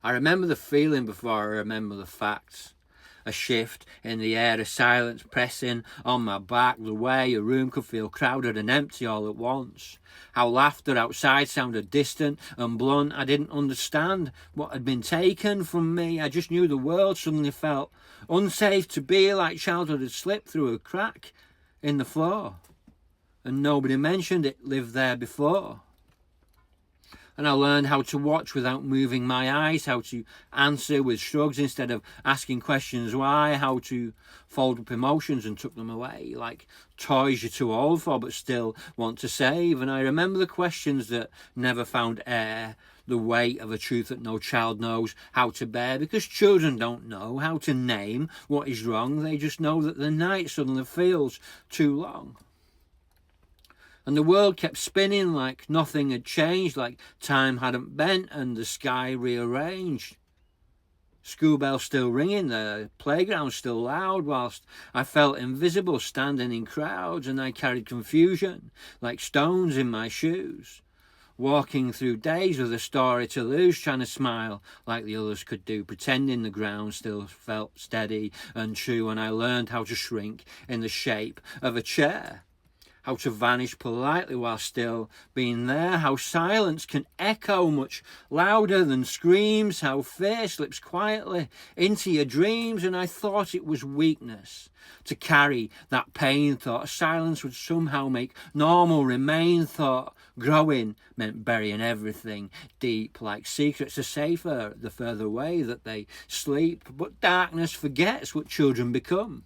I remember the feeling before I remember the facts. A shift in the air, a silence pressing on my back, the way a room could feel crowded and empty all at once. How laughter outside sounded distant and blunt. I didn't understand what had been taken from me. I just knew the world suddenly felt unsafe to be, like childhood had slipped through a crack in the floor. And nobody mentioned it lived there before. And I learned how to watch without moving my eyes, how to answer with shrugs instead of asking questions why, how to fold up emotions and tuck them away, like toys you're too old for but still want to save. And I remember the questions that never found air, the weight of a truth that no child knows how to bear, because children don't know how to name what is wrong. They just know that the night suddenly feels too long. And the world kept spinning like nothing had changed, like time hadn't bent and the sky rearranged. School bells still ringing, the playground still loud, whilst I felt invisible standing in crowds, and I carried confusion like stones in my shoes. Walking through days with a story to lose, trying to smile like the others could do, pretending the ground still felt steady and true, and I learned how to shrink in the shape of a chair. How to vanish politely while still being there, how silence can echo much louder than screams, how fear slips quietly into your dreams. And I thought it was weakness to carry that pain, thought silence would somehow make normal remain, thought growing meant burying everything deep, like secrets are safer the further away that they sleep. But darkness forgets what children become.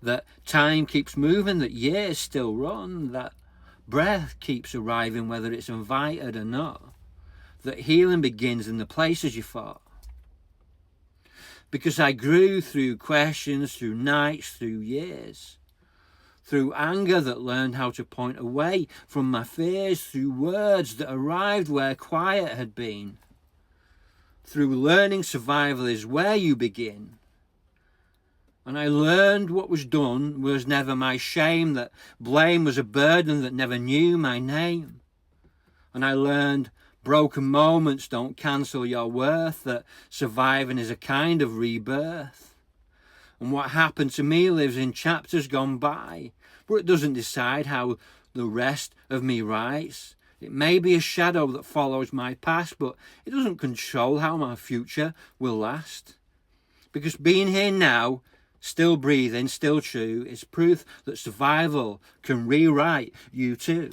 That time keeps moving, that years still run, that breath keeps arriving whether it's invited or not, that healing begins in the places you fought. Because I grew through questions, through nights, through years, through anger that learned how to point away from my fears, through words that arrived where quiet had been, through learning survival is where you begin. And I learned what was done was never my shame, that blame was a burden that never knew my name. And I learned broken moments don't cancel your worth, that surviving is a kind of rebirth. And what happened to me lives in chapters gone by, but it doesn't decide how the rest of me writes. It may be a shadow that follows my past, but it doesn't control how my future will last. Because being here now, still breathing, still true, is proof that survival can rewrite you too.